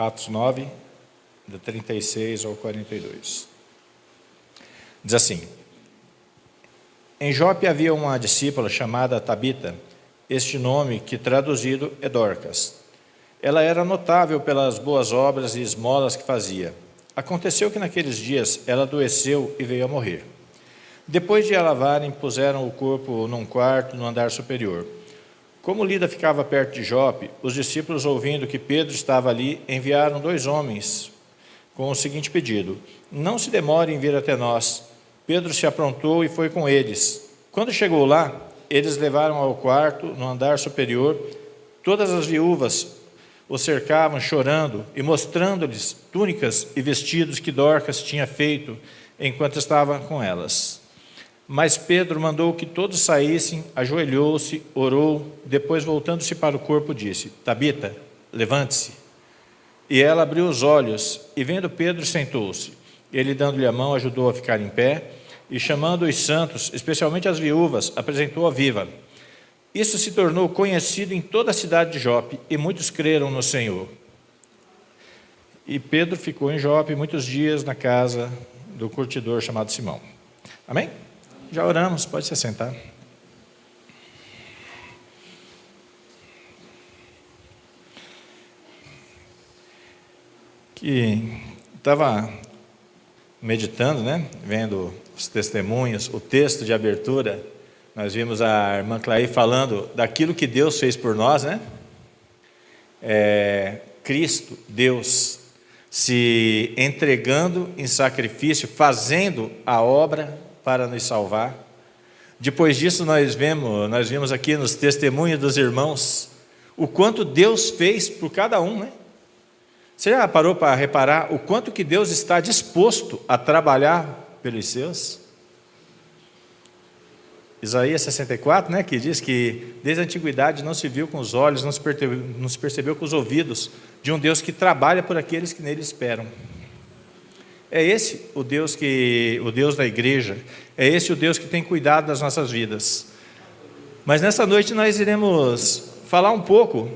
Atos 9, de 36 ao 42. Diz assim: Em Jope havia uma discípula chamada Tabita, este nome que traduzido é Dorcas. Ela era notável pelas boas obras e esmolas que fazia. Aconteceu que naqueles dias ela adoeceu e veio a morrer. Depois de a lavarem, puseram o corpo num quarto no andar superior. Como Lida ficava perto de Jope, os discípulos, ouvindo que Pedro estava ali, enviaram 2 homens com o seguinte pedido: Não se demore em vir até nós. Pedro se aprontou e foi com eles. Quando chegou lá, eles levaram ao quarto, no andar superior. Todas as viúvas o cercavam, chorando e mostrando-lhes túnicas e vestidos que Dorcas tinha feito enquanto estava com elas. Mas Pedro mandou que todos saíssem, ajoelhou-se, orou, depois voltando-se para o corpo disse: Tabita, levante-se. E ela abriu os olhos, e vendo Pedro, sentou-se. Ele, dando-lhe a mão, ajudou a ficar em pé, e chamando os santos, especialmente as viúvas, apresentou-a viva. Isso se tornou conhecido em toda a cidade de Jope, e muitos creram no Senhor. E Pedro ficou em Jope muitos dias na casa do curtidor chamado Simão. Amém? Já oramos, pode se sentar. Que estava meditando, vendo os testemunhos, o texto de abertura. Nós vimos a irmã Clay falando daquilo que Deus fez por nós, Cristo, Deus, se entregando em sacrifício, fazendo a obra para nos salvar. Depois disso nós vimos aqui nos testemunhos dos irmãos, o quanto Deus fez por cada um, Você já parou para reparar o quanto que Deus está disposto a trabalhar pelos seus? Isaías 64, que diz que desde a antiguidade não se viu com os olhos, não se percebeu com os ouvidos de um Deus que trabalha por aqueles que nele esperam. É esse o Deus da igreja, é esse o Deus que tem cuidado das nossas vidas. Mas nessa noite nós iremos falar um pouco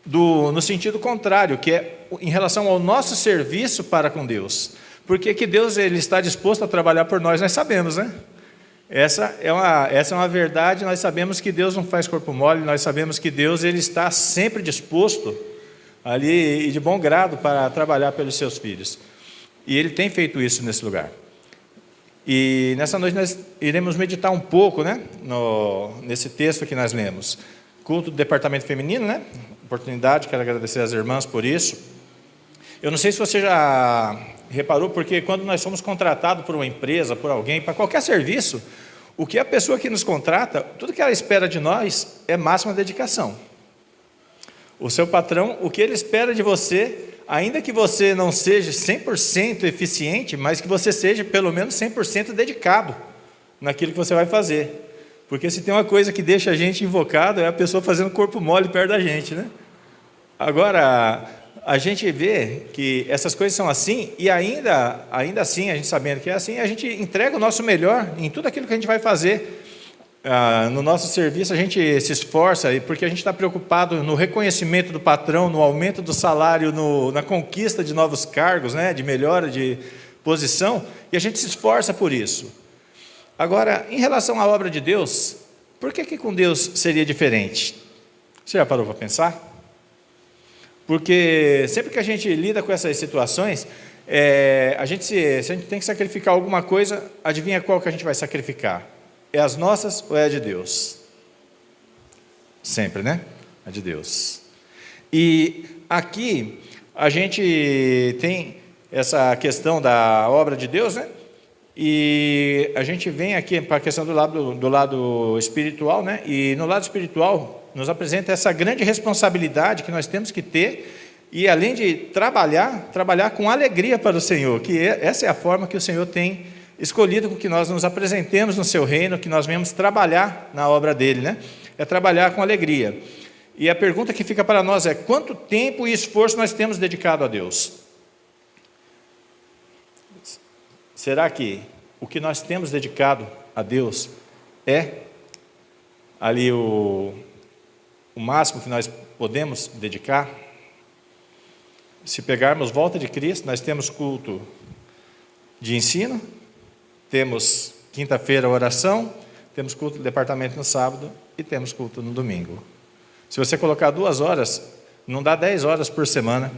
no sentido contrário, que é em relação ao nosso serviço para com Deus. Porque que Deus ele está disposto a trabalhar por nós sabemos, Essa é uma verdade. Nós sabemos que Deus não faz corpo mole, nós sabemos que Deus ele está sempre disposto ali e de bom grado para trabalhar pelos seus filhos. E Ele tem feito isso nesse lugar. E nessa noite nós iremos meditar um pouco, nesse texto que nós lemos. Culto do departamento feminino, Oportunidade, quero agradecer às irmãs por isso. Eu não sei se você já reparou, porque quando nós somos contratados por uma empresa, por alguém, para qualquer serviço, o que a pessoa que nos contrata, tudo que ela espera de nós é máxima dedicação. O seu patrão, o que ele espera de você, ainda que você não seja 100% eficiente, mas que você seja pelo menos 100% dedicado naquilo que você vai fazer. Porque se tem uma coisa que deixa a gente invocado, é a pessoa fazendo corpo mole perto da gente, Agora, a gente vê que essas coisas são assim, e ainda assim, a gente sabendo que é assim, a gente entrega o nosso melhor em tudo aquilo que a gente vai fazer. No nosso serviço a gente se esforça, porque a gente está preocupado no reconhecimento do patrão, no aumento do salário, na conquista de novos cargos, de melhora de posição, e a gente se esforça por isso. Agora, em relação à obra de Deus, por que com Deus seria diferente? Você já parou para pensar? Porque sempre que a gente lida com essas situações, se a gente tem que sacrificar alguma coisa, adivinha qual que a gente vai sacrificar? É as nossas ou é a de Deus? Sempre, A de Deus. E aqui a gente tem essa questão da obra de Deus, E a gente vem aqui para a questão do lado espiritual, E no lado espiritual nos apresenta essa grande responsabilidade que nós temos que ter, e além de trabalhar com alegria para o Senhor, que essa é a forma que o Senhor tem escolhido com que nós nos apresentemos no seu reino, que nós venhamos trabalhar na obra dele, É trabalhar com alegria. E a pergunta que fica para nós é: quanto tempo e esforço nós temos dedicado a Deus? Será que o que nós temos dedicado a Deus é ali o máximo que nós podemos dedicar? se pegarmos volta de Cristo, nós temos culto de ensino, temos quinta-feira oração, temos culto de departamento no sábado e temos culto no domingo. Se você colocar 2 horas, não dá 10 horas por semana.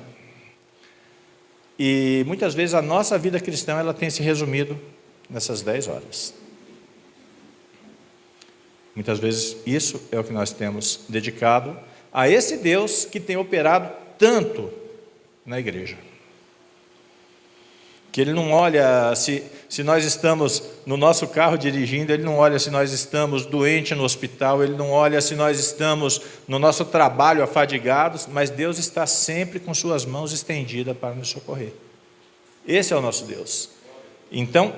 E muitas vezes a nossa vida cristã ela tem se resumido nessas 10 horas. Muitas vezes isso é o que nós temos dedicado a esse Deus que tem operado tanto na igreja. Que Ele não olha se nós estamos no nosso carro dirigindo, Ele não olha se nós estamos doentes no hospital, Ele não olha se nós estamos no nosso trabalho afadigados, mas Deus está sempre com suas mãos estendidas para nos socorrer. Esse é o nosso Deus. Então,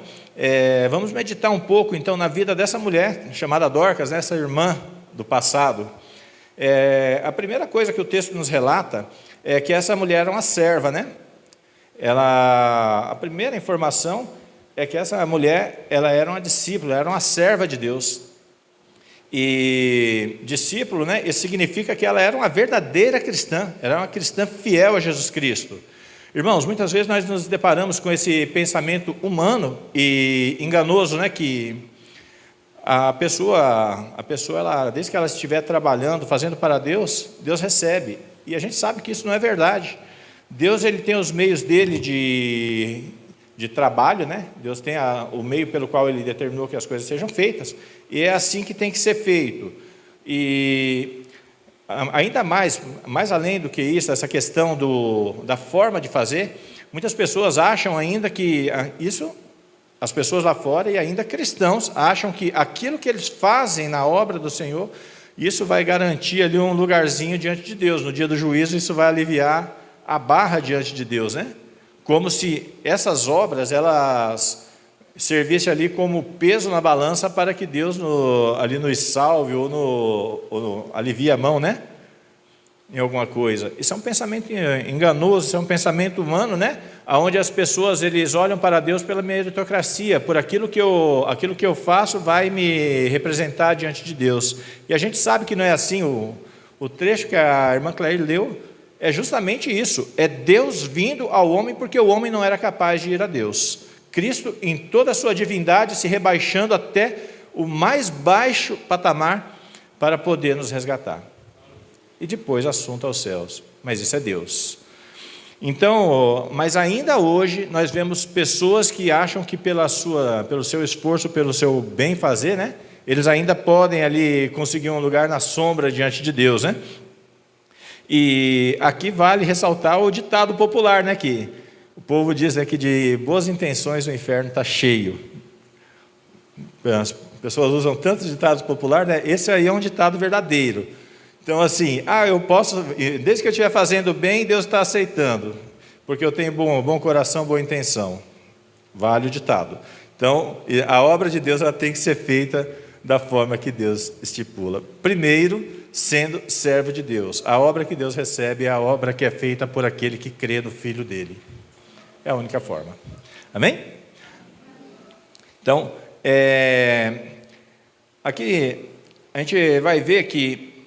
vamos meditar um pouco então na vida dessa mulher chamada Dorcas, essa irmã do passado. A primeira coisa que o texto nos relata é que essa mulher era uma serva, né? A primeira informação é que essa mulher, ela era uma discípula, era uma serva de Deus. E discípulo, né? Isso significa que ela era uma verdadeira cristã, era uma cristã fiel a Jesus Cristo. Irmãos, muitas vezes nós nos deparamos com esse pensamento humano e enganoso, né? Que a pessoa, ela, desde que ela estiver trabalhando, fazendo para Deus, Deus recebe. E a gente sabe que isso não é verdade. Deus ele tem os meios dele de trabalho, né? Deus tem o meio pelo qual Ele determinou que as coisas sejam feitas, e é assim que tem que ser feito. E ainda mais além do que isso, essa questão da forma de fazer, muitas pessoas acham ainda que isso, as pessoas lá fora e ainda cristãos, acham que aquilo que eles fazem na obra do Senhor, isso vai garantir ali um lugarzinho diante de Deus. No dia do juízo, isso vai aliviar a barra diante de Deus, né? Como se essas obras, elas servissem ali como peso na balança para que Deus ali nos salve ou alivie a mão, né? Em alguma coisa. Isso é um pensamento enganoso, isso é um pensamento humano, né? Onde as pessoas, eles olham para Deus pela meritocracia, por aquilo que eu faço vai me representar diante de Deus. E a gente sabe que não é assim. O trecho que a irmã Claire leu é justamente isso, é Deus vindo ao homem porque o homem não era capaz de ir a Deus. Cristo, em toda a sua divindade, se rebaixando até o mais baixo patamar para poder nos resgatar. E depois assunto aos céus, mas isso é Deus. Então, mas ainda hoje nós vemos pessoas que acham que pelo seu esforço, pelo seu bem fazer, né, eles ainda podem ali conseguir um lugar na sombra diante de Deus, né? E aqui vale ressaltar o ditado popular, né, que o povo diz, né, que de boas intenções o inferno está cheio. As pessoas usam tantos ditados populares, né? Esse aí é um ditado verdadeiro. Então assim, eu posso, desde que eu estiver fazendo bem, Deus está aceitando, porque eu tenho bom coração, boa intenção. Vale o ditado. Então, a obra de Deus ela tem que ser feita da forma que Deus estipula. Primeiro, sendo servo de Deus. A obra que Deus recebe é a obra que é feita por aquele que crê no Filho dele. É a única forma. Amém? Então, aqui a gente vai ver que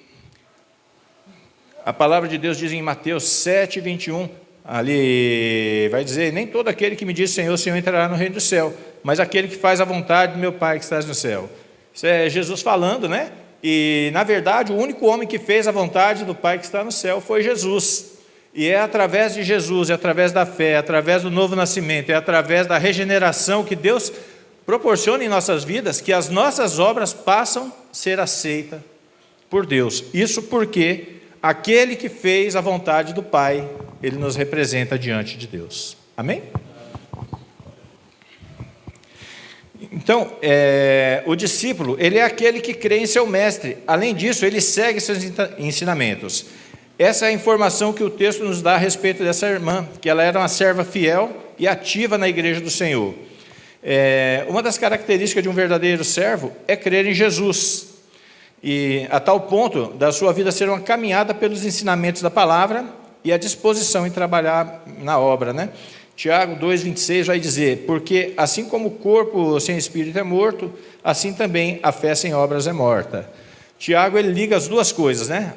a palavra de Deus diz em Mateus 7, 21, ali vai dizer, nem todo aquele que me diz Senhor, Senhor entrará no reino do céu, mas aquele que faz a vontade do meu Pai que estás no céu. Isso é Jesus falando, né? E, na verdade, o único homem que fez a vontade do Pai que está no céu foi Jesus. E é através de Jesus, é através da fé, é através do novo nascimento, é através da regeneração que Deus proporciona em nossas vidas, que as nossas obras passam a ser aceitas por Deus. Isso porque aquele que fez a vontade do Pai, ele nos representa diante de Deus. Amém? Então, o discípulo, ele é aquele que crê em seu mestre. Além disso, ele segue seus ensinamentos. Essa é a informação que o texto nos dá a respeito dessa irmã, que ela era uma serva fiel e ativa na igreja do Senhor. Uma das características de um verdadeiro servo é crer em Jesus. E a tal ponto da sua vida ser uma caminhada pelos ensinamentos da palavra e a disposição em trabalhar na obra, né? Tiago 2,26 vai dizer, porque assim como o corpo sem espírito é morto, assim também a fé sem obras é morta. Tiago, ele liga as duas coisas, né?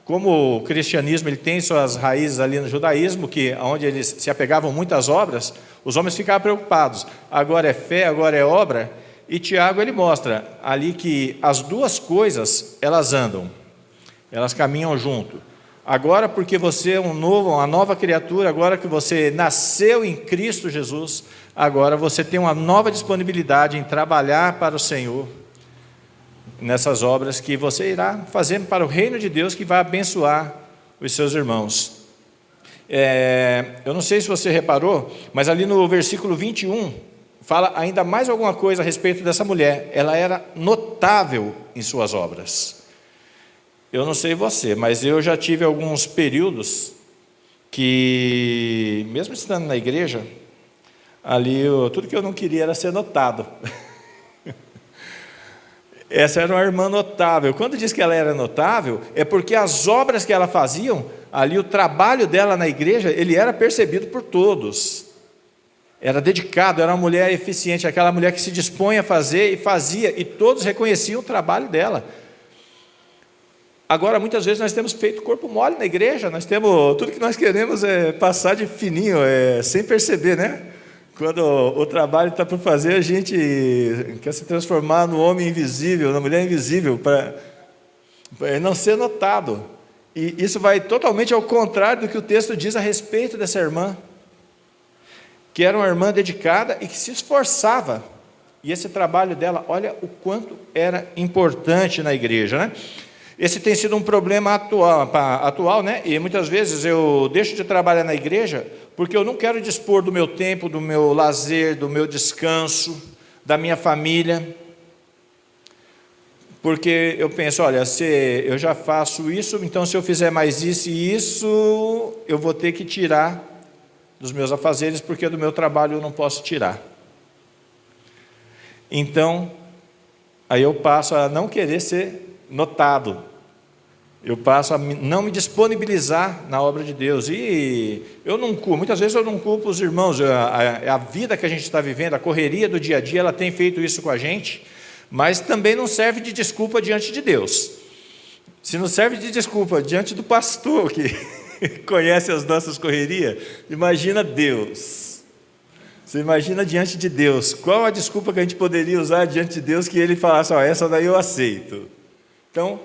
como o cristianismo ele tem suas raízes ali no judaísmo, que onde eles se apegavam muito às obras, os homens ficavam preocupados. Agora é fé, agora é obra. E Tiago ele mostra ali que as duas coisas elas andam, elas caminham junto. Agora, porque você é uma nova criatura, agora que você nasceu em Cristo Jesus, agora você tem uma nova disponibilidade em trabalhar para o Senhor, nessas obras que você irá fazer para o reino de Deus, que vai abençoar os seus irmãos. Eu não sei se você reparou, mas ali no versículo 21, fala ainda mais alguma coisa a respeito dessa mulher. Ela era notável em suas obras. Eu não sei você, mas eu já tive alguns períodos que, mesmo estando na igreja, ali tudo que eu não queria era ser notado. Essa era uma irmã notável. Quando diz que ela era notável, é porque as obras que ela fazia, ali o trabalho dela na igreja, ele era percebido por todos. Era dedicado, era uma mulher eficiente, aquela mulher que se dispõe a fazer e fazia, e todos reconheciam o trabalho dela. Agora, muitas vezes nós temos feito corpo mole na igreja, tudo que nós queremos é passar de fininho, sem perceber, né? Quando o trabalho está por fazer, a gente quer se transformar no homem invisível, na mulher invisível, para não ser notado. E isso vai totalmente ao contrário do que o texto diz a respeito dessa irmã, que era uma irmã dedicada e que se esforçava. E esse trabalho dela, olha o quanto era importante na igreja, né? Esse tem sido um problema atual, né? E muitas vezes eu deixo de trabalhar na igreja porque eu não quero dispor do meu tempo, do meu lazer, do meu descanso, da minha família. Porque eu penso, olha, se eu já faço isso, então se eu fizer mais isso e isso, eu vou ter que tirar dos meus afazeres, porque do meu trabalho eu não posso tirar. Então, aí eu passo a não querer ser notado, eu passo a não me disponibilizar na obra de Deus, e muitas vezes eu não culpo os irmãos, a vida que a gente está vivendo, a correria do dia a dia, ela tem feito isso com a gente, mas também não serve de desculpa diante de Deus. Se não serve de desculpa diante do pastor, que conhece as nossas correrias, imagina Deus. Você imagina diante de Deus, qual a desculpa que a gente poderia usar diante de Deus, que Ele falasse, essa daí eu aceito. Então,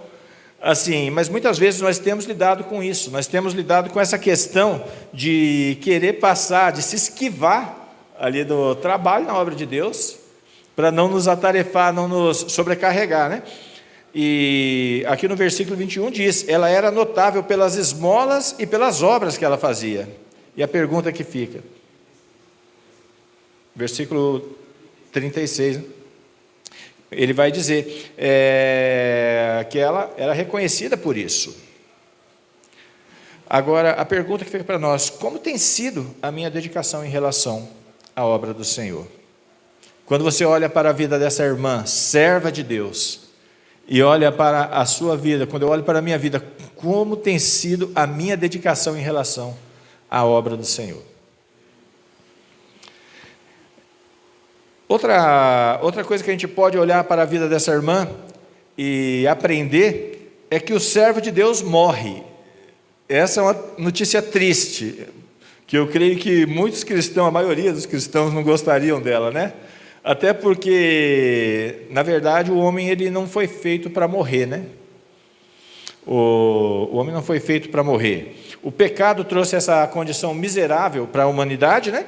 assim, mas muitas vezes nós temos lidado com isso, nós temos lidado com essa questão de querer passar, de se esquivar ali do trabalho na obra de Deus, para não nos atarefar, não nos sobrecarregar, né? E aqui no versículo 21 diz, ela era notável pelas esmolas e pelas obras que ela fazia. E a pergunta que fica, versículo 36, né? Ele vai dizer que ela era reconhecida por isso. Agora, a pergunta que fica para nós, como tem sido a minha dedicação em relação à obra do Senhor? Quando você olha para a vida dessa irmã, serva de Deus, e olha para a sua vida, quando eu olho para a minha vida, como tem sido a minha dedicação em relação à obra do Senhor? Outra coisa que a gente pode olhar para a vida dessa irmã e aprender é que o servo de Deus morre. Essa é uma notícia triste, que eu creio que muitos cristãos, a maioria dos cristãos não gostariam dela, né? Até porque, na verdade, o homem ele não foi feito para morrer, né? O homem não foi feito para morrer. O pecado trouxe essa condição miserável para a humanidade, né?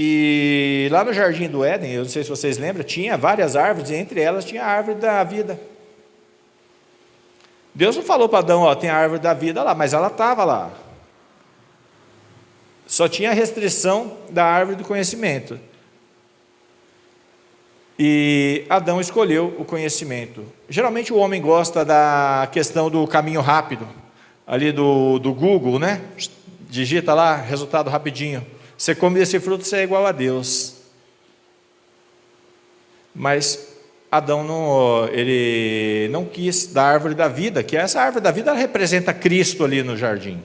E lá no Jardim do Éden, eu não sei se vocês lembram, tinha várias árvores, e entre elas tinha a árvore da vida. Deus não falou para Adão, tem a árvore da vida lá, mas ela estava lá. Só tinha a restrição da árvore do conhecimento. E Adão escolheu o conhecimento. Geralmente o homem gosta da questão do caminho rápido, ali do Google, né? Digita lá, resultado rapidinho. Você come desse fruto, você é igual a Deus. Mas Adão ele não quis da árvore da vida, que essa árvore da vida ela representa Cristo ali no jardim.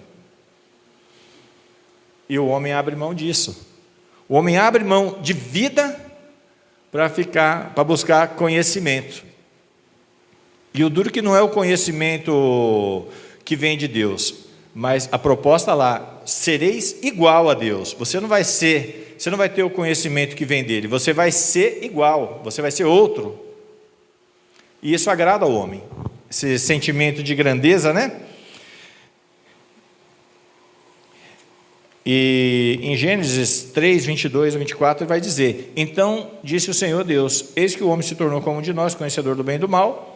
E o homem abre mão disso. O homem abre mão de vida para buscar conhecimento. E o duro que não é o conhecimento que vem de Deus. Mas a proposta lá, sereis igual a Deus. Você não vai ter o conhecimento que vem dele, você vai ser igual, você vai ser outro. E isso agrada ao homem, esse sentimento de grandeza, né? E em Gênesis 3, 22 a 24, ele vai dizer: então disse o Senhor Deus, eis que o homem se tornou como um de nós, conhecedor do bem e do mal.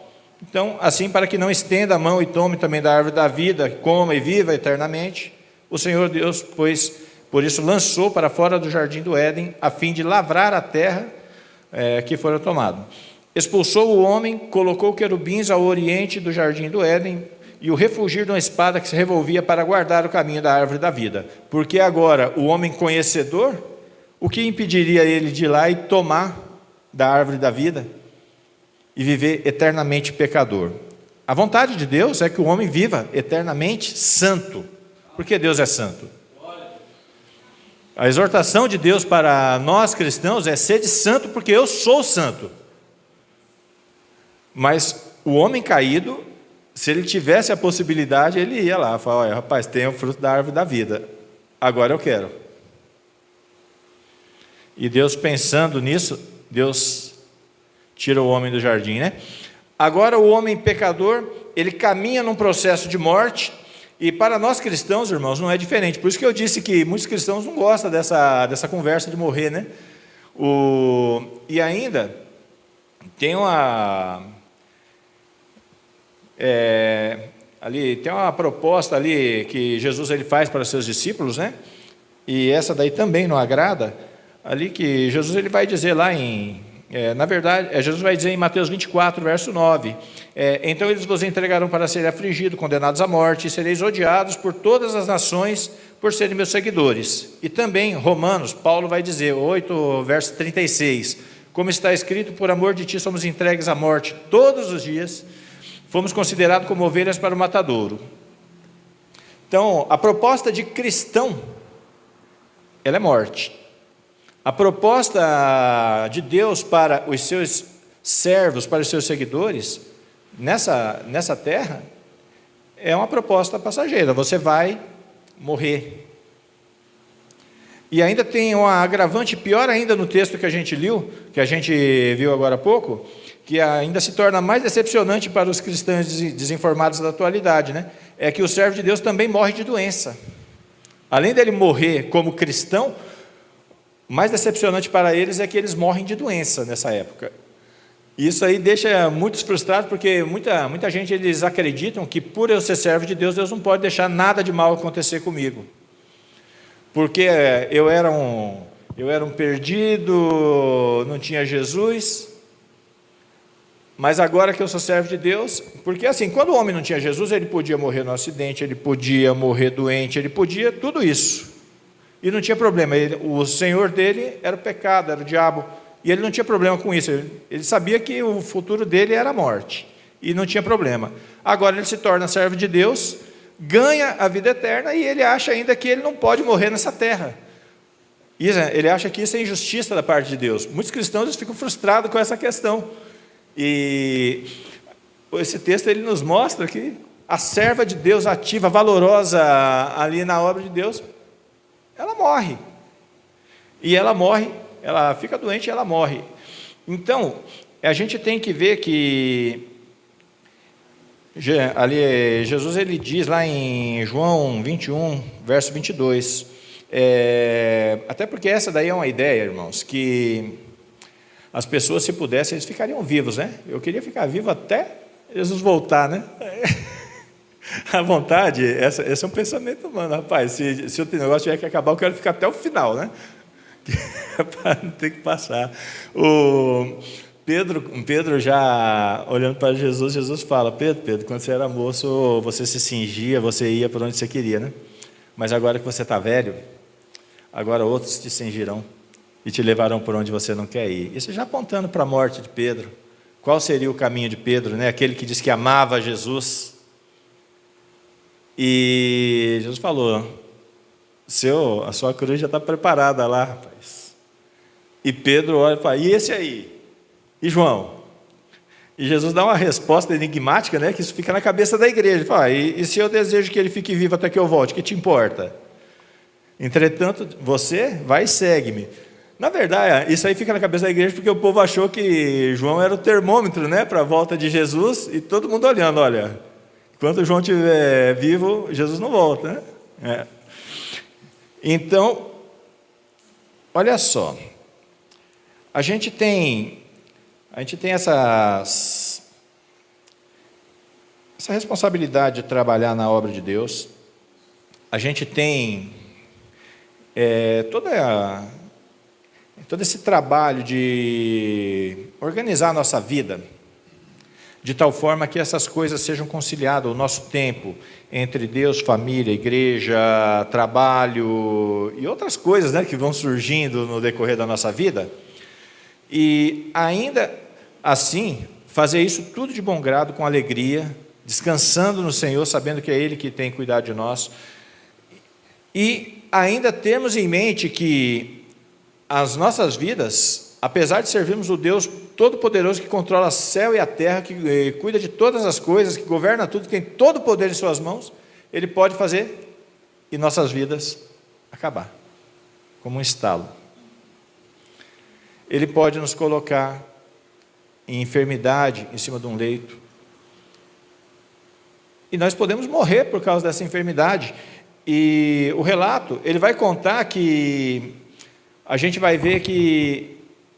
Então, assim, para que não estenda a mão e tome também da árvore da vida, coma e viva eternamente, o Senhor Deus, pois, por isso lançou para fora do jardim do Éden, a fim de lavrar a terra que fora tomado. Expulsou o homem, colocou querubins ao oriente do jardim do Éden, e o refugir de uma espada que se revolvia para guardar o caminho da árvore da vida. Porque agora, o homem conhecedor, o que impediria ele de ir lá e tomar da árvore da vida e viver eternamente pecador? A vontade de Deus é que o homem viva eternamente santo, porque Deus é santo. A exortação de Deus para nós cristãos é: sede santo, porque eu sou santo. Mas o homem caído, se ele tivesse a possibilidade, ele ia lá e falava: olha, rapaz, tem o fruto da árvore da vida, agora eu quero. E Deus, pensando nisso, Deus tira o homem do jardim, né? Agora o homem pecador, ele caminha num processo de morte, e para nós cristãos, irmãos, não é diferente. Por isso que eu disse que muitos cristãos não gostam dessa conversa de morrer, né? E ainda tem ali tem uma proposta ali que Jesus ele faz para os seus discípulos, né? E essa daí também não agrada. Ali que Jesus ele vai dizer lá na verdade, Jesus vai dizer em Mateus 24, verso 9, então eles vos entregarão para serem afligidos, condenados à morte, e sereis odiados por todas as nações por serem meus seguidores. E também, Romanos, Paulo vai dizer, 8, verso 36, como está escrito, por amor de ti somos entregues à morte todos os dias, fomos considerados como ovelhas para o matadouro. Então, a proposta de cristão, ela é morte. A proposta de Deus para os seus servos, para os seus seguidores, nessa terra, é uma proposta passageira. Você vai morrer. E ainda tem um agravante pior ainda no texto que a gente viu agora há pouco, que ainda se torna mais decepcionante para os cristãos desinformados da atualidade, né? É que o servo de Deus também morre de doença. Além dele morrer como cristão, mais decepcionante para eles é que eles morrem de doença nessa época. Isso aí deixa muitos frustrados, porque muita gente, eles acreditam que por eu ser servo de Deus, Deus não pode deixar nada de mal acontecer comigo. Porque eu era um perdido, não tinha Jesus, mas agora que eu sou servo de Deus, porque assim, quando o homem não tinha Jesus, ele podia morrer no acidente, ele podia morrer doente, ele podia tudo isso. E não tinha problema, o senhor dele era o pecado, era o diabo, e ele não tinha problema com isso, ele sabia que o futuro dele era a morte, e não tinha problema. Agora ele se torna servo de Deus, ganha a vida eterna, e ele acha ainda que ele não pode morrer nessa terra. Ele acha que isso é injustiça da parte de Deus. Muitos cristãos eles ficam frustrados com essa questão. E esse texto ele nos mostra que a serva de Deus ativa, valorosa ali na obra de Deus, ela morre. E ela morre, ela fica doente e ela morre. Então, a gente tem que ver que ali Jesus ele diz lá em João 21, verso 22, até porque essa daí é uma ideia, irmãos, que as pessoas, se pudessem, eles ficariam vivos, né? Eu queria ficar vivo até Jesus voltar, né? A vontade, esse é um pensamento humano, rapaz. Se o negócio tiver que acabar, eu quero ficar até o final, né? Para não ter que passar. O Pedro já olhando para Jesus, Jesus fala: Pedro, quando você era moço, você se cingia, você ia para onde você queria, né? Mas agora que você está velho, agora outros te cingirão e te levarão por onde você não quer ir. Isso já apontando para a morte de Pedro. Qual seria o caminho de Pedro, né? Aquele que diz que amava Jesus. E Jesus falou: a sua cruz já está preparada lá, rapaz. E Pedro olha e fala: e esse aí? E João? E Jesus dá uma resposta enigmática, né, que isso fica na cabeça da igreja. Ele fala, e se eu desejo que ele fique vivo até que eu volte, que te importa? Entretanto, você vai e segue-me. Na verdade, isso aí fica na cabeça da igreja porque o povo achou que João era o termômetro, né, para a volta de Jesus, e todo mundo olhando, olha, enquanto João estiver vivo, Jesus não volta, né? Então, olha só, a gente tem essa responsabilidade de trabalhar na obra de Deus. A gente tem todo esse trabalho de organizar a nossa vida, de tal forma que essas coisas sejam conciliadas, o nosso tempo entre Deus, família, igreja, trabalho e outras coisas, né, que vão surgindo no decorrer da nossa vida. E ainda assim, fazer isso tudo de bom grado, com alegria, descansando no Senhor, sabendo que é Ele que tem cuidado de nós. E ainda termos em mente que as nossas vidas, apesar de servirmos o Deus Todo-Poderoso que controla o céu e a terra, que cuida de todas as coisas, que governa tudo, que tem todo o poder em suas mãos, Ele pode fazer e nossas vidas acabar, como um estalo. Ele pode nos colocar em enfermidade, em cima de um leito, e nós podemos morrer por causa dessa enfermidade. E o relato, ele vai contar que a gente vai ver que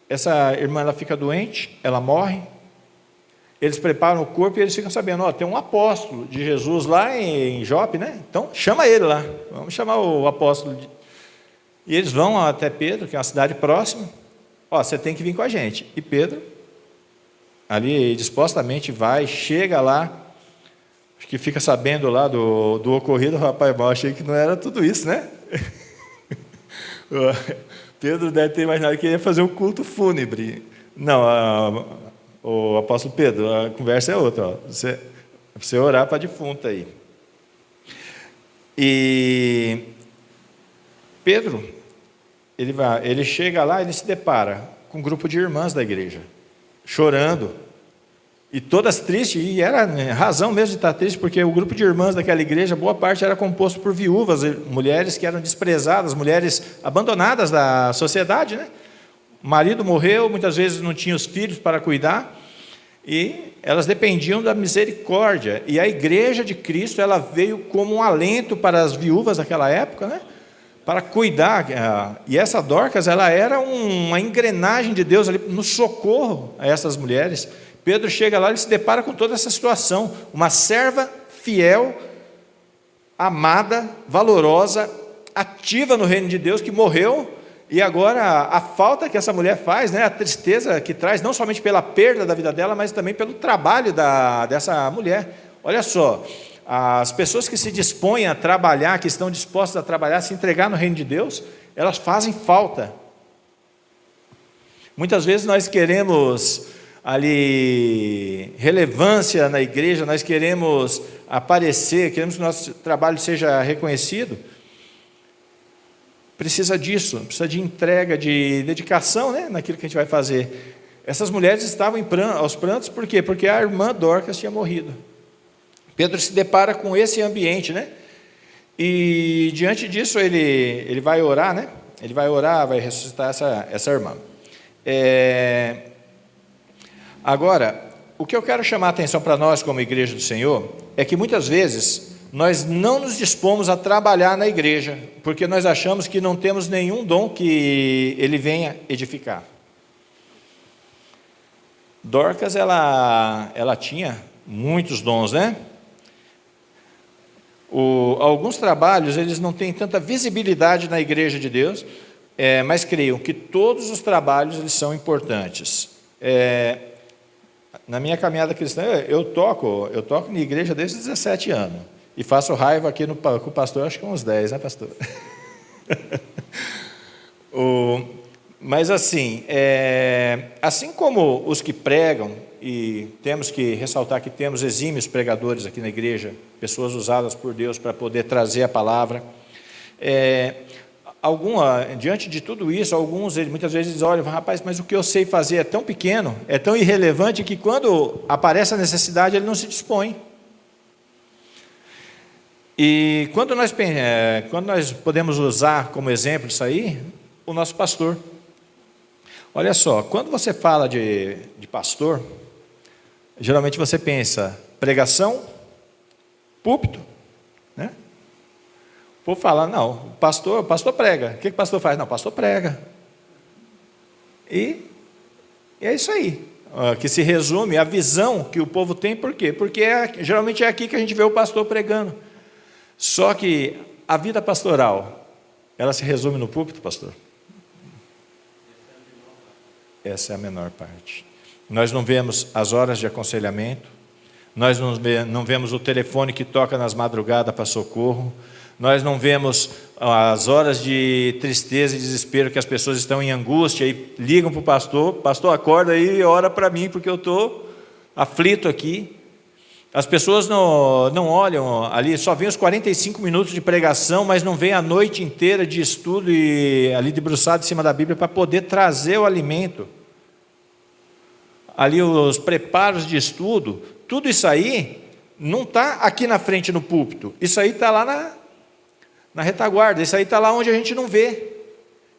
essa irmã, ela fica doente, ela morre, eles preparam o corpo e eles ficam sabendo, ó, tem um apóstolo de Jesus lá em Jope, né? Então chama ele lá, vamos chamar o apóstolo. E eles vão até Pedro, que é uma cidade próxima, ó, você tem que vir com a gente. E Pedro, ali dispostamente vai, chega lá, acho que fica sabendo lá do ocorrido, rapaz, eu achei que não era tudo isso, né? Pedro deve ter imaginado que ia fazer um culto fúnebre. Não, o apóstolo Pedro, a conversa é outra, ó. Você orar para a defunta aí. E Pedro, ele chega lá, ele se depara com um grupo de irmãs da igreja, chorando, e todas tristes, e era razão mesmo de estar triste, porque o grupo de irmãs daquela igreja, boa parte era composto por viúvas, mulheres que eram desprezadas, mulheres abandonadas da sociedade, né? O marido morreu, muitas vezes não tinha os filhos para cuidar, e elas dependiam da misericórdia, e a igreja de Cristo, ela veio como um alento para as viúvas daquela época, né? Para cuidar, e essa Dorcas, ela era uma engrenagem de Deus ali, no socorro a essas mulheres. Pedro chega lá e se depara com toda essa situação, uma serva fiel, amada, valorosa, ativa no reino de Deus, que morreu, e agora a falta que essa mulher faz, né, a tristeza que traz, não somente pela perda da vida dela, mas também pelo trabalho dessa mulher. Olha só, as pessoas que se dispõem a trabalhar, que estão dispostas a trabalhar, a se entregar no reino de Deus, elas fazem falta. Muitas vezes nós queremos ali relevância na igreja, nós queremos aparecer, queremos que o nosso trabalho seja reconhecido. Precisa disso, precisa de entrega, de dedicação, né, naquilo que a gente vai fazer. Essas mulheres estavam aos prantos, por quê? Porque a irmã Dorcas tinha morrido. Pedro se depara com esse ambiente, né? E diante disso ele vai orar, né? Ele vai orar, vai ressuscitar essa irmã. Agora, o que eu quero chamar a atenção para nós como igreja do Senhor, é que muitas vezes nós não nos dispomos a trabalhar na igreja, porque nós achamos que não temos nenhum dom que Ele venha edificar. Dorcas, ela tinha muitos dons, né? Alguns trabalhos, eles não têm tanta visibilidade na igreja de Deus, mas creio que todos os trabalhos, eles são importantes. Na minha caminhada cristã, eu toco na igreja desde os 17 anos. E faço raiva aqui com o pastor, acho que uns 10, né, pastor? Mas assim, assim como os que pregam, e temos que ressaltar que temos exímios pregadores aqui na igreja, pessoas usadas por Deus para poder trazer a palavra, diante de tudo isso, alguns muitas vezes olham e falam, rapaz, mas o que eu sei fazer é tão pequeno, é tão irrelevante, que quando aparece a necessidade, ele não se dispõe. E quando nós podemos usar como exemplo isso aí, o nosso pastor. Olha só, quando você fala de pastor, geralmente você pensa pregação, púlpito, né? O povo fala, não, o pastor prega. O que o pastor faz? Não, o pastor prega. E é isso aí, que se resume a visão que o povo tem. Por quê? Porque geralmente é aqui que a gente vê o pastor pregando. Só que a vida pastoral, ela se resume no púlpito, pastor? Essa é a menor parte. Nós não vemos as horas de aconselhamento, nós não vemos o telefone que toca nas madrugadas para socorro, nós não vemos as horas de tristeza e desespero que as pessoas estão em angústia e ligam para o pastor, acorda aí e ora para mim, porque eu estou aflito aqui. As pessoas não olham ali, só vêem os 45 minutos de pregação, mas não vêem a noite inteira de estudo e ali debruçado em cima da Bíblia para poder trazer o alimento. Ali os preparos de estudo, tudo isso aí não está aqui na frente no púlpito, isso aí está lá na retaguarda, isso aí está lá onde a gente não vê.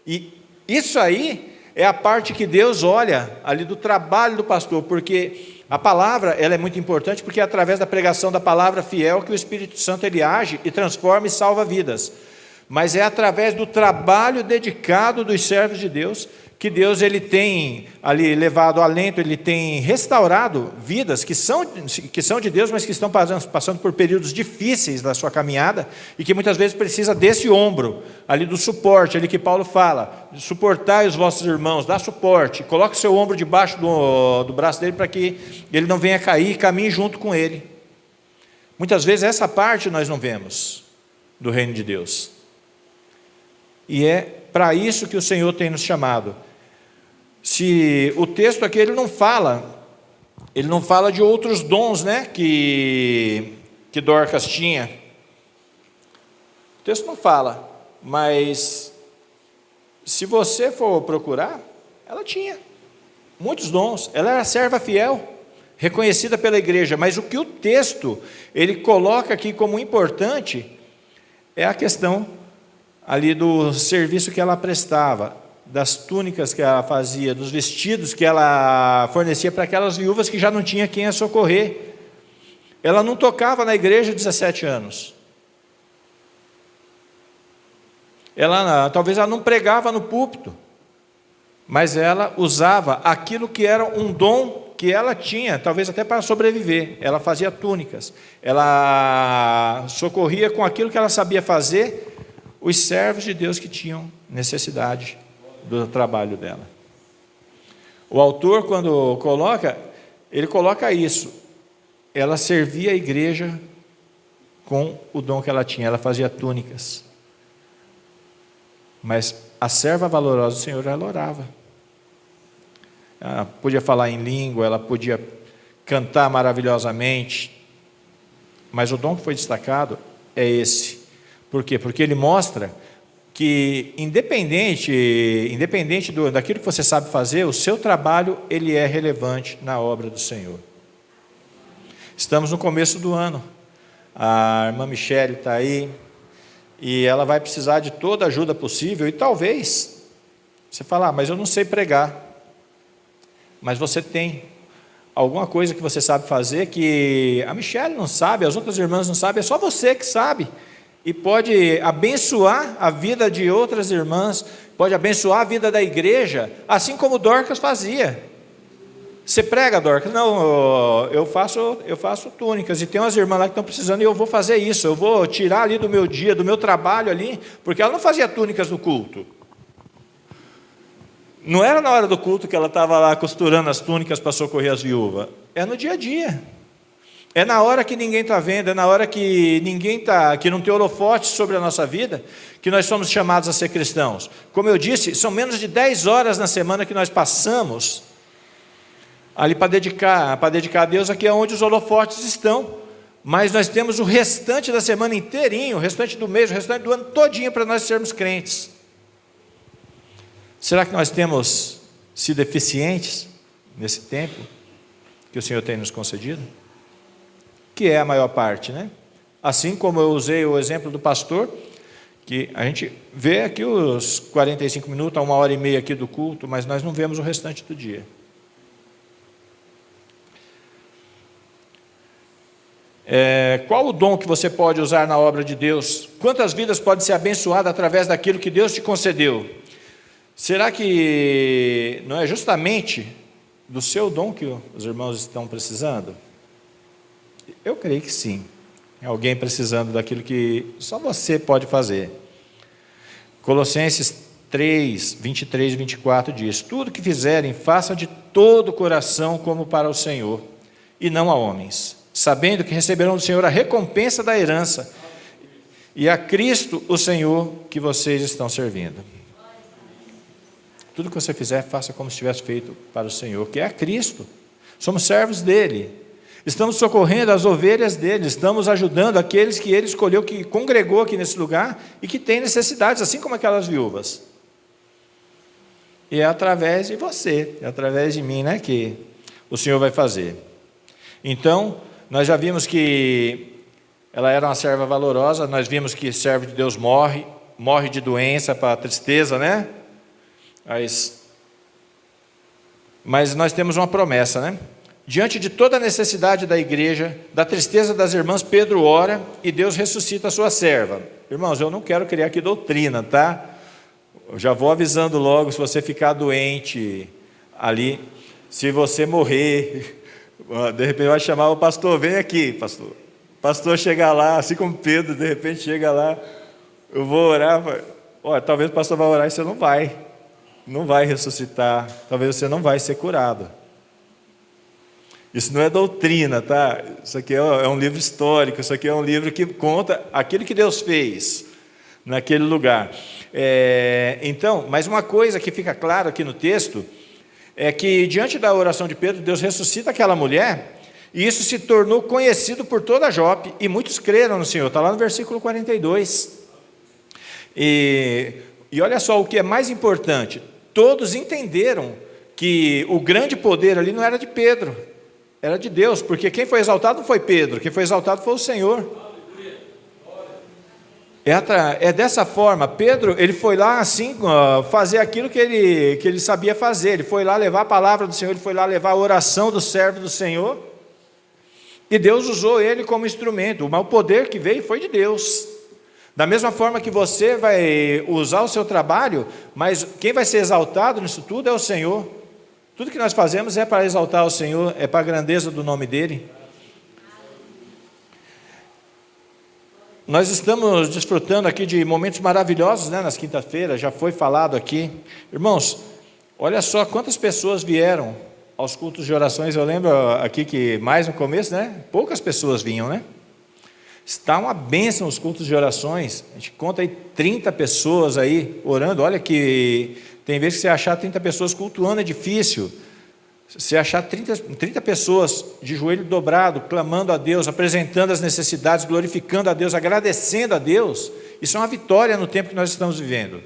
E isso aí é a parte que Deus olha ali do trabalho do pastor, porque a palavra ela é muito importante, porque é através da pregação da palavra fiel que o Espírito Santo ele age e transforma e salva vidas. Mas é através do trabalho dedicado dos servos de Deus que Deus ele tem ali levado alento, ele tem restaurado vidas que são de Deus, mas que estão passando por períodos difíceis da sua caminhada e que muitas vezes precisa desse ombro, ali do suporte, ali que Paulo fala, suportai os vossos irmãos, dá suporte, coloque o seu ombro debaixo do braço dele para que ele não venha cair e caminhe junto com ele. Muitas vezes essa parte nós não vemos do reino de Deus. E é para isso que o Senhor tem nos chamado. Se o texto aqui ele não fala de outros dons, né, que Dorcas tinha. O texto não fala, mas se você for procurar, ela tinha muitos dons. Ela era serva fiel, reconhecida pela igreja, mas o que o texto ele coloca aqui como importante é a questão ali do serviço que ela prestava, das túnicas que ela fazia, dos vestidos que ela fornecia para aquelas viúvas que já não tinha quem a socorrer. Ela não tocava na igreja há 17 anos. Talvez ela não pregava no púlpito, mas ela usava aquilo que era um dom que ela tinha, talvez até para sobreviver. Ela fazia túnicas, ela socorria com aquilo que ela sabia fazer os servos de Deus que tinham necessidade do trabalho dela. O autor, quando ele coloca isso. Ela servia a igreja com o dom que ela tinha, ela fazia túnicas. Mas a serva valorosa do Senhor, ela orava. Ela podia falar em língua, ela podia cantar maravilhosamente, mas o dom que foi destacado é esse. Por quê? Porque ele mostra que independente daquilo que você sabe fazer, o seu trabalho ele é relevante na obra do Senhor. Estamos no começo do ano, a irmã Michele está aí, e ela vai precisar de toda a ajuda possível, e talvez você fale, mas eu não sei pregar, mas você tem alguma coisa que você sabe fazer, que a Michele não sabe, as outras irmãs não sabem, é só você que sabe, e pode abençoar a vida de outras irmãs, pode abençoar a vida da igreja, assim como Dorcas fazia. Você prega, Dorcas? Não, eu faço túnicas, e tem umas irmãs lá que estão precisando, e eu vou fazer isso, eu vou tirar ali do meu dia, do meu trabalho ali, porque ela não fazia túnicas no culto. Não era na hora do culto que ela estava lá costurando as túnicas para socorrer as viúvas, é no dia a dia. É na hora que ninguém está vendo, é na hora que que não tem holofote sobre a nossa vida, que nós somos chamados a ser cristãos. Como eu disse, são menos de 10 horas na semana que nós passamos ali para dedicar a Deus, aqui é onde os holofotes estão. Mas nós temos o restante da semana inteirinho, o restante do mês, o restante do ano todinho para nós sermos crentes. Será que nós temos sido eficientes nesse tempo que o Senhor tem nos concedido? Que é a maior parte, né? Assim como eu usei o exemplo do pastor, que a gente vê aqui os 45 minutos, a 1h30 aqui do culto, mas nós não vemos o restante do dia. Qual o dom que você pode usar na obra de Deus? Quantas vidas podem ser abençoadas através daquilo que Deus te concedeu? Será que não é justamente do seu dom que os irmãos estão precisando? Eu creio que sim. É alguém precisando daquilo que só você pode fazer. Colossenses 3, 23 e 24 diz: tudo que fizerem, façam de todo o coração como para o Senhor, e não a homens, sabendo que receberão do Senhor a recompensa da herança, e a Cristo o Senhor que vocês estão servindo. Tudo que você fizer, faça como se tivesse feito para o Senhor, que é a Cristo. Somos servos dele. Estamos socorrendo as ovelhas dele, estamos ajudando aqueles que ele escolheu, que congregou aqui nesse lugar e que tem necessidades, assim como aquelas viúvas. E é através de você, é através de mim, né, que o Senhor vai fazer. Então, nós já vimos que ela era uma serva valorosa, nós vimos que servo de Deus morre de doença, para tristeza, né? Mas nós temos uma promessa, né? Diante de toda a necessidade da igreja, da tristeza das irmãs, Pedro ora e Deus ressuscita a sua serva. Irmãos, eu não quero criar aqui doutrina, tá? Eu já vou avisando logo, se você ficar doente ali, se você morrer, de repente vai chamar o pastor, vem aqui, pastor. O pastor chega lá, assim como Pedro, de repente chega lá, eu vou orar, olha, talvez o pastor vai orar e você não vai ressuscitar, talvez você não vai ser curado. Isso não é doutrina, tá? Isso aqui é um livro histórico, isso aqui é um livro que conta aquilo que Deus fez naquele lugar. Então, mas uma coisa que fica claro aqui no texto, é que diante da oração de Pedro, Deus ressuscita aquela mulher, e isso se tornou conhecido por toda Jope, e muitos creram no Senhor, está lá no versículo 42. E olha só o que é mais importante, todos entenderam que o grande poder ali não era de Pedro, era de Deus, porque quem foi exaltado não foi Pedro, quem foi exaltado foi o Senhor. É dessa forma, Pedro, ele foi lá assim, fazer aquilo que ele sabia fazer, ele foi lá levar a palavra do Senhor, ele foi lá levar a oração do servo do Senhor, e Deus usou ele como instrumento, mas o poder que veio foi de Deus. Da mesma forma que você vai usar o seu trabalho, mas quem vai ser exaltado nisso tudo é o Senhor. Tudo que nós fazemos é para exaltar o Senhor, é para a grandeza do nome dEle. Nós estamos desfrutando aqui de momentos maravilhosos, né, nas quintas-feiras, já foi falado aqui. Irmãos, olha só quantas pessoas vieram aos cultos de orações. Eu lembro aqui que mais no começo, né, poucas pessoas vinham, né? Está uma bênção os cultos de orações. A gente conta aí 30 pessoas aí orando. Olha que tem vezes que você achar 30 pessoas cultuando é difícil. Você achar 30 pessoas de joelho dobrado, clamando a Deus, apresentando as necessidades, glorificando a Deus, agradecendo a Deus, isso é uma vitória no tempo que nós estamos vivendo.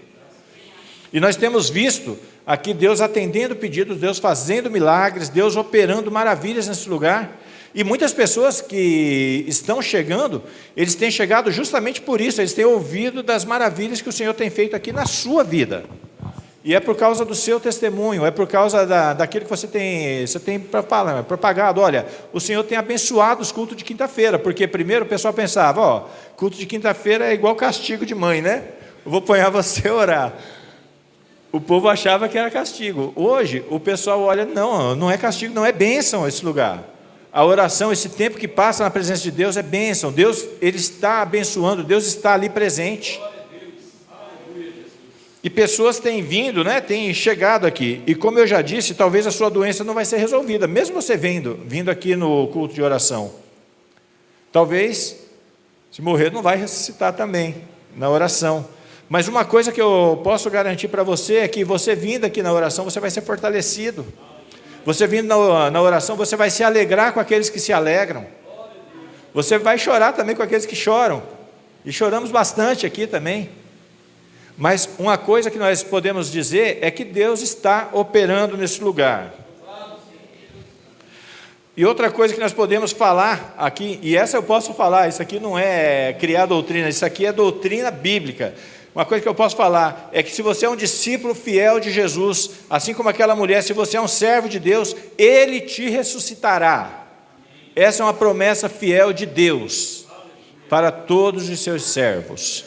E nós temos visto aqui Deus atendendo pedidos, Deus fazendo milagres, Deus operando maravilhas nesse lugar. E muitas pessoas que estão chegando, eles têm chegado justamente por isso, eles têm ouvido das maravilhas que o Senhor tem feito aqui na sua vida. E é por causa do seu testemunho, é por causa daquilo que você tem propagado. Olha, o Senhor tem abençoado os cultos de quinta-feira, porque primeiro o pessoal pensava, culto de quinta-feira é igual castigo de mãe, né? Eu vou pôr você a orar. O povo achava que era castigo. Hoje o pessoal olha, não é castigo, não é bênção esse lugar. A oração, esse tempo que passa na presença de Deus é bênção. Deus, Ele está abençoando, Deus está ali presente. E pessoas têm vindo, né, têm chegado aqui. E como eu já disse, talvez a sua doença não vai ser resolvida, mesmo você vindo aqui no culto de oração. Talvez, se morrer, não vai ressuscitar também na oração. Mas uma coisa que eu posso garantir para você é que você vindo aqui na oração, você vai ser fortalecido. Você vindo na oração, você vai se alegrar com aqueles que se alegram. Você vai chorar também com aqueles que choram. E choramos bastante aqui também. Mas uma coisa que nós podemos dizer é que Deus está operando nesse lugar. E outra coisa que nós podemos falar aqui, e essa eu posso falar, isso aqui não é criar doutrina, isso aqui é doutrina bíblica. Uma coisa que eu posso falar é que se você é um discípulo fiel de Jesus, assim como aquela mulher, se você é um servo de Deus, Ele te ressuscitará. Essa é uma promessa fiel de Deus para todos os seus servos.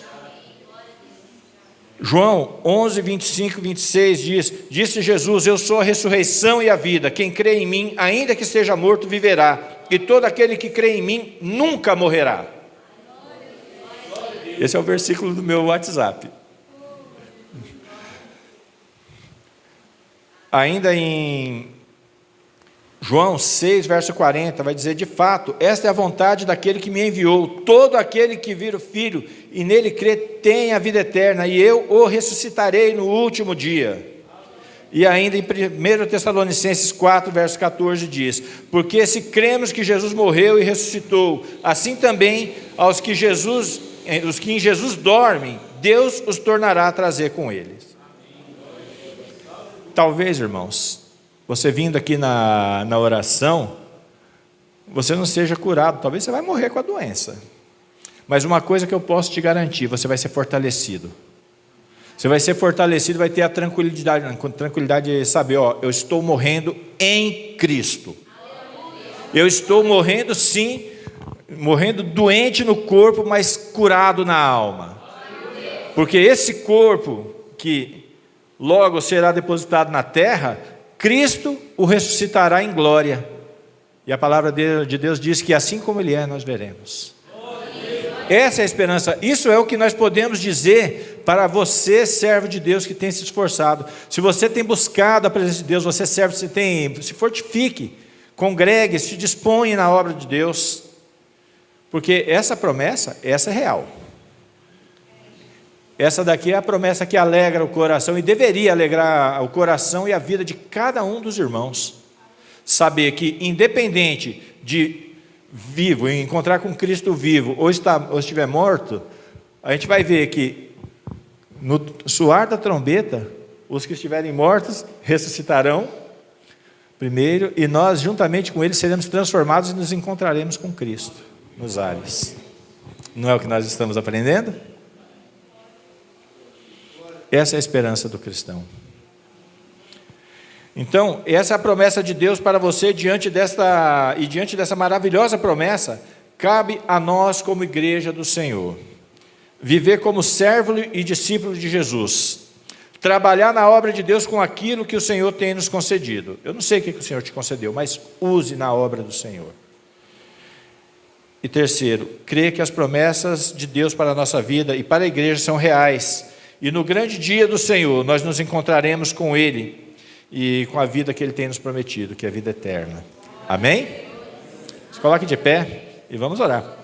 João 11, 25 e 26 diz: disse Jesus, eu sou a ressurreição e a vida, quem crê em mim, ainda que esteja morto, viverá, e todo aquele que crê em mim, nunca morrerá. Esse é o versículo do meu WhatsApp. Ainda em João 6, verso 40, vai dizer: de fato, esta é a vontade daquele que me enviou, todo aquele que vir o Filho e nele crê tem a vida eterna, e eu o ressuscitarei no último dia. E ainda em 1 Tessalonicenses 4, verso 14 diz: porque se cremos que Jesus morreu e ressuscitou, assim também os que em Jesus dormem, Deus os tornará a trazer com eles. Talvez, irmãos, você vindo aqui na oração, você não seja curado, talvez você vai morrer com a doença. Mas uma coisa que eu posso te garantir, você vai ser fortalecido. Você vai ser fortalecido, vai ter a tranquilidade de saber, eu estou morrendo em Cristo. Eu estou morrendo sim, morrendo doente no corpo, mas curado na alma. Porque esse corpo que logo será depositado na terra, Cristo o ressuscitará em glória. E a palavra de Deus diz que assim como Ele é, nós veremos. Essa é a esperança. Isso é o que nós podemos dizer para você, servo de Deus, que tem se esforçado. Se você tem buscado a presença de Deus, você serve, se fortifique, congregue, se dispõe na obra de Deus. Porque essa promessa, essa é real. Essa daqui é a promessa que alegra o coração e deveria alegrar o coração e a vida de cada um dos irmãos. Saber que independente de vivo, encontrar com Cristo vivo ou estiver morto, a gente vai ver que no soar da trombeta, os que estiverem mortos ressuscitarão primeiro e nós juntamente com eles seremos transformados e nos encontraremos com Cristo nos ares. Não é o que nós estamos aprendendo? Essa é a esperança do cristão. Então, essa é a promessa de Deus para você. Diante dessa maravilhosa promessa, cabe a nós como igreja do Senhor viver como servo e discípulo de Jesus, trabalhar na obra de Deus com aquilo que o Senhor tem nos concedido. Eu não sei o que o Senhor te concedeu, mas use na obra do Senhor. E terceiro, crer que as promessas de Deus para a nossa vida e para a igreja são reais. E no grande dia do Senhor, nós nos encontraremos com Ele e com a vida que Ele tem nos prometido, que é a vida eterna. Amém? Se coloque de pé e vamos orar.